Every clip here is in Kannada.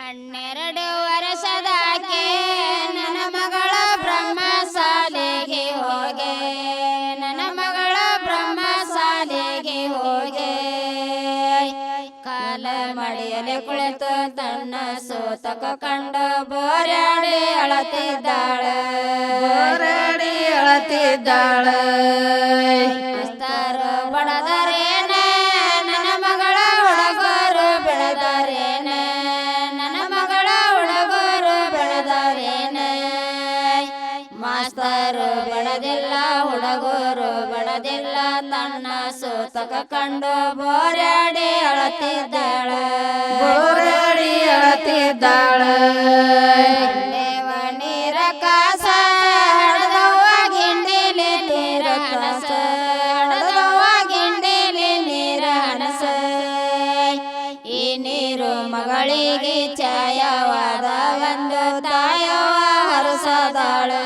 12 ವರ್ಷದಾಕೆ ನನ್ನ ಮಗಳ ಬ್ರಹ್ಮ ಶಾಲೆಗೆ ಹೋಗೆ ನನ್ನ ಮಗಳ ಬ್ರಹ್ಮ ಶಾಲೆಗೆ ಹೋಗೆ ಕಾಲ ಮಡಿಯಲೆ ಕುಳಿತು ತನ್ನ ಸೋತಕ ಕಂಡು ಬೋರಾಡಿ ಅಳತಿದ್ದಾಳೆ ಮಾಸ್ತರು ಬಡದರೇನ ನನ್ನ ಮಗಳ ಹುಡುಗರು ಬೆಳೆದರೇನ ನನ್ನ ಮಗಳ ಹುಡುಗರು ಬೆಳೆದರೇನ ಮಾಸ್ತರು ಬೆಳೆದಿಲ್ಲ ಹುಡುಗರು ಬೆಳೆದಿಲ್ಲ ತನ್ನ ಸೋತಕ ಕಂಡು ಬೋರಾಡಿ ಅಳತಿದ್ದಾಳೆ ನೀರ ಕಾಸ ಹಡದವ್ವ ಗಿಂಡಿಲಿ ನೀರ ಕಸ ಹಡದವ್ವ ಗಿಂಡಿಲಿ ನೀರ ಹಣಸ ಈ ನೀರು ಮಗಳಿಗೆ ಛಾಯವಾದ ಒಂದು ತಾಯವ್ವ ಹರಸದಾಳು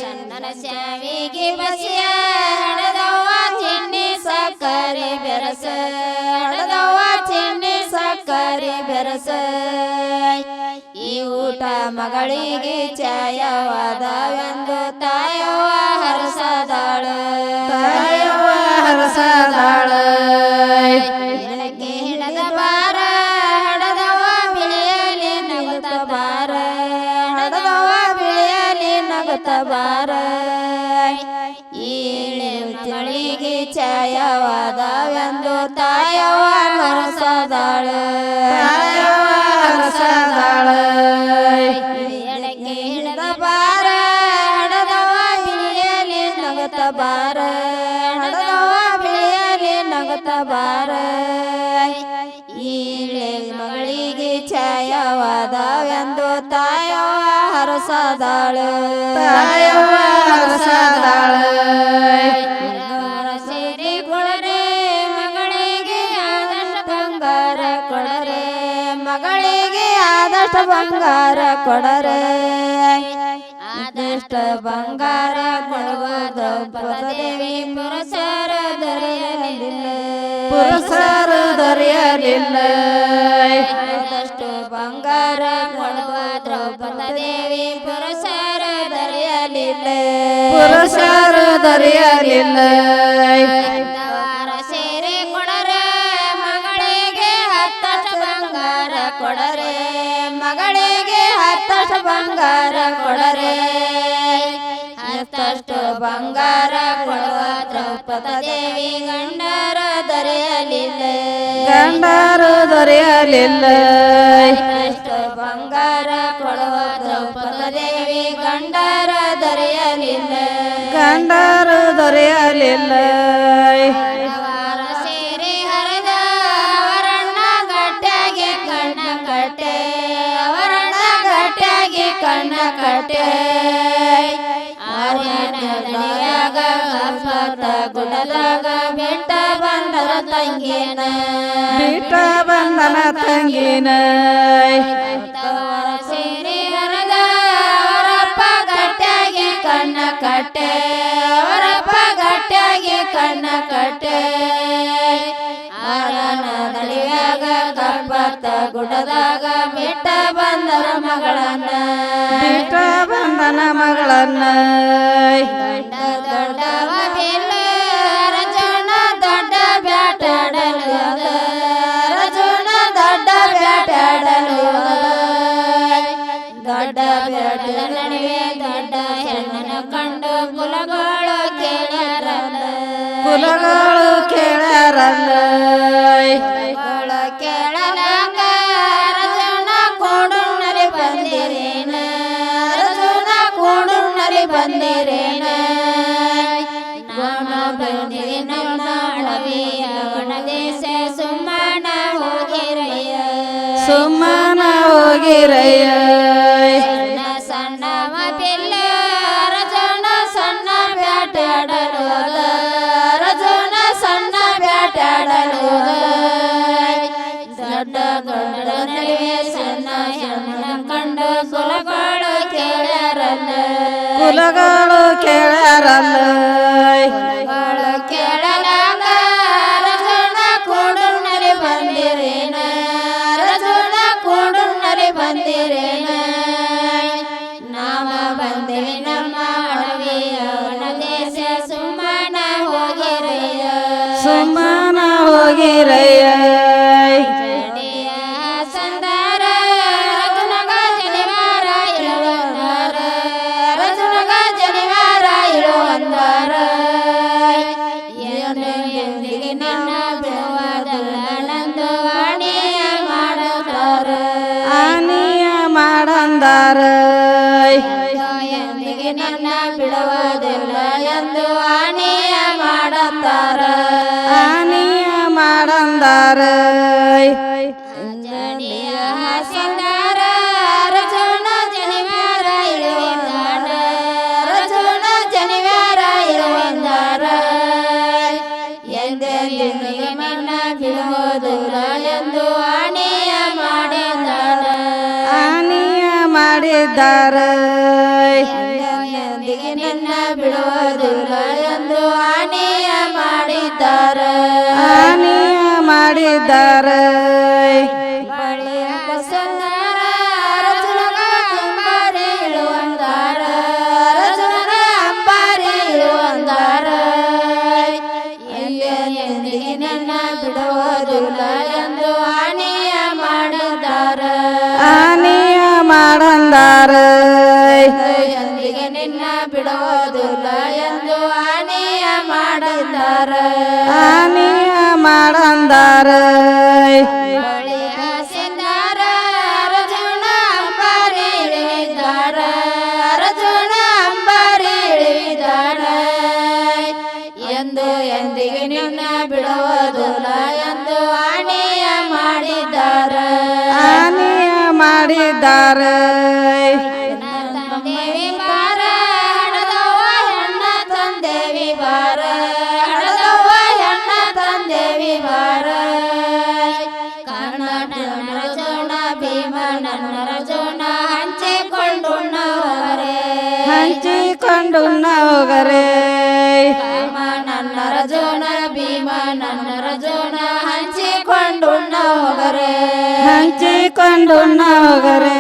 ಚಂದನ ಶಾವಿಗೆ ಬಸಿಯ ಹಡದವ್ವ ಚಿನ್ನಿ ಸಕ್ಕರೆ ಬೆರಸ ಹಡದವ್ವ ಚಿನ್ನಿ ಸಕ್ಕರೆ ಬೆರಸ ಈ ಊಟ ಮಗಳಿಗೆ ಛಾಯವಾದ ಒಂದು ತಾಯವ್ವ ಹರಸದಾಳು ಬೆಳಗ್ಗೆ ಹಿಡದ ಬಾರ ಹಡದವ್ವ ಬಿಳಿಯಲಿ ನಗುತ್ತ ಬಾರ ಹಡದವ್ವ ಬಿಳಿಯಲಿ ನಗುತ್ತ ಬಾರ ಏಳೆ ಮಗಳಿಗೆ ಛಾಯವಾದ ಒಂದು ತಾಯವ್ವ ಹರಸದಾಳು ಎಡಕ್ಕೆ ಹಿಡದ ಬಾರ ಹಡದವ್ವ ಬಿಳಿಯಲಿ ನಗುತ್ತ ಬಾರ ಹಡದವ್ವ ಬಿಳಿಯಲಿ ನಗುತ್ತ ಬಾರ ಏಳೆ ಮಗಳಿಗೆ ಛಾಯವಾದ ಒಂದು ತಾಯವ್ವ ಹರಸದಾಳು ಸೇರಿ ಕೊಡರೆ ಮಗಳಿಗೆ ಆದಷ್ಟು ಬಂಗಾರ ಕೊಡರೆ ಮಗಳಿಗೆ ಆದಷ್ಟು ಬಂಗಾರ ಕೊಡರೆ ಆದಷ್ಟು ಬಂಗಾರ ಕೊಡುವ ದ್ರೌಪದೇವಿ ಪುರುಷರು ದೊರೆಯಲಿಲ್ಲ ಆದಷ್ಟು ಬಂಗಾರ ಕೊಡುವ ದ್ರೌಪದೇವಿ ಪುರುಷರು ದೊರೆಯಲಿಲ್ಲ ಸೇರಿ ಕೊಡರೆ ಮಗಳಿಗೆ ಹತ್ತಷ್ಟು ಬಂಗಾರ ಕೊಡರೆ ಮಗಳಿಗೆ ಹತ್ತಷ್ಟು ಬಂಗಾರ ಕೊಡರೆ ಹತ್ತಷ್ಟು ಬಂಗಾರ ಕೊಡುವ ದ್ರೌಪದೇವಿ ಗಂಡರು ದೊರೆಯಲಿಲ್ಲ ಹತ್ತಷ್ಟು ಬಂಗಾರ ಕೊಡುವ ದ್ರೌಪದೇವಿ ಗಂಡರು ದೊರೆಯಲಿಲ್ಲ ಸೇರಿ ಹರಿದ ಅವರಣ್ಣ ಗಟ್ಟಿಯಾಗಿ ಕಣ್ಣ ಕಟ್ಟೆ ಅವರಣ್ಣ ಗಟ್ಟಿಯಾಗಿ ಕಣ್ಣ ಕಟ್ಟೆ ಆರ್ಯನ ದಣಿಯಾಗ ಕಪ್ಪತ್ತ ಗುಡದಾಗ ಬಿಟ್ಟ ಬಂದರ ತಂಗಿನ ಸೇರಿ ಹರಿದ ಅವರಪ್ಪ ಗಟ್ಟಿಯಾಗಿ ಕಣ್ಣ ಕಟ್ಟೆ ಅವರಪ್ಪ ಗಟ್ಟಿಯಾಗಿ ಕಣ್ಣ ಕಟ್ಟೆ ಆರನ ದಣಿಯಾಗ ಕಪ್ಪತ್ತ ಗುಡದಾಗ ಬಿಟ್ಟ ಬಂದರ ಮಗಳನ್ನ ಗಂಡ ದೊಡ್ಡವ ಬಿಲ್ಲ ರಜನ ದೊಡ್ಡ ಬ್ಯಾಟಾಡಲು ರಜನ ದೊಡ್ಡ ಬ್ಯಾಟಾಡಲು ದೊಡ್ಡ ಬ್ಯಾಟದ ನಡುವೆ ದೊಡ್ಡ ಹೆಣ್ಣನ್ನು ಕಂಡು ಕುಲಗಳು ಕೇಳ್ಯಾರಲ್ಲ ಕೇಳಲಾಗ ರಜನ ಕೋಡುಣ್ಣರಿ ಬಂದಿರೇನ ರಜನ ಕೋಡುಣ್ಣರಿ ಬಂದಿರೇನ ನಾನು ಬಂದಿರಿ ನಮ್ಮ ಅಳವಿಯ ಗಣದೇಶ ಸುಮ್ಮನ ಹೋಗಿರಯ್ಯ ಸಣ್ಣ ಸಣ್ಣವ ಪಿಲ್ಲ ರಜನ ಸಣ್ಣ ಬ್ಯಾಟಾಡಲು ರಜನ ಸಣ್ಣ ಬ್ಯಾಟಾಡಲು ದೊಡ್ಡ ಗಂಡರ ನಡುವೆ ಸಣ್ಣ ಹೆಣ್ಣನ ಕಂಡು ಕುಲಗಳು ಕೇಳ್ಯಾರಲ್ಲ ಕೇಳಲಾಗ ರಜನ ಕೋಡುಣ್ಣ ಹೋಗಿರಯ್ಯ ಜಡಿಯ ಸಂದಾರ ರಜುನಗ ಜನಿವಾರ ಇಳುವಂದಾರ ರಜುನಗ ಜನಿವಾರ ಇಳುವಂದಾರ ಎಂದಿಗೆ ನನ್ನ ಬಿಡುವುದಲ್ಲ ನಂದು ವಾಣಿಯ ಮಾಡುತ್ತಾರ ಆನಿಯ ಮಾಡಂದಾರ ಎಂದಿಗೆ ನನ್ನ ಬಿಡುವುದಿಲ್ಲ ಎಂದು ವಾಣಿಯ ಮಾಡುತ್ತಾರ ಆನಿಯ ಮಾಡಂದಾರ ಜಡಿಯ ಸಿಂಗಾರ ರಜುನ ಜನಿವಾರ ಇಳುವಂದಾರ ರಜುನ ಜನಿವಾರ ಇಳುವಂದಾರ ಎಂದೆಂದಿಗೆ ನನ್ನ ಬಿಡುವುದಿಲ್ಲ ಎಂದು ವಾಣಿಯ ಮಾಡಿದ್ದಾರ ಆನಿಯ ಮಾಡಿದ್ದಾರ ಎಂದಿಗೆ ನಿನ್ನ ಬಿಡುವುದಿಲ್ಲ ಎಂದು ವಾಣಿಯ ಮಾಡಿದ್ದಾರ ಆನಿಯ ಮಾಡಿದ್ದಾರ ಬಳಿಯ ಸುಂದರ ರಜುನಗ ಅಂಬಾರಿ ಇಳುವಂದಾರ ರಜುನಗ ಅಂಬಾರಿ ಇಳುವಂದಾರ ಎಂದಿಗೆ ನನ್ನ ಬಿಡುವುದಿಲ್ಲ ಎಂದು ವಾಣಿಯ ಮಾಡಿದ್ದಾರ ಆನಿಯ ಮಾಡಂದಾರ ಎಂದಿಗೆ ನಿನ್ನ ಬಿಡುವುದಿಲ್ಲ ಎಂದು ವಾಣಿಯ ಮಾಡಿದ್ದಾರ ಆನಿಯ ಮಾಡಂದಾರ ಬಳಿಯ ಸಿಂಗಾರ ರಜುನ ಅಂಬಾರಿ ಇಳಿದಾರ ರಜುನ ಅಂಬಾರಿ ಇಳಿದಾರ ಎಂದು ಎಂದಿಗೆ ನಿನ್ನ ಬಿಡುವುದಿಲ್ಲ ಎಂದು ವಾಣಿಯ ಮಾಡಿದ್ದಾರ ಆನಿಯ ಮಾಡಿದ್ದಾರ ತಂದೇವಿ ಬಾರ ಹಣದವ್ವ ಹೆಣ್ಣ ತಂದೇವಿ ಬಾರ ಹಣದವ್ವ ಹೆಣ್ಣ ತಂದೇವಿ ಬಾರ ಕನ್ನಡ ರಜೋಣ ಭೀಮ ನನ್ನ ರಜೋಣ ಹಂಚಿಕೊಂಡುಣ್ಣವರೇ ಹಂಚಿಕೊಂಡು ಹೋಗರೆ ರಾಮ ನನ್ನ ರಜೋಣ ಭೀಮ ನನ್ನ ರಜೋಣ ಹಂಚಿಕೊಂಡುಣ್ಣವರೇ ಹಂಚಿಕೊಂಡು ಹೋಗರೆ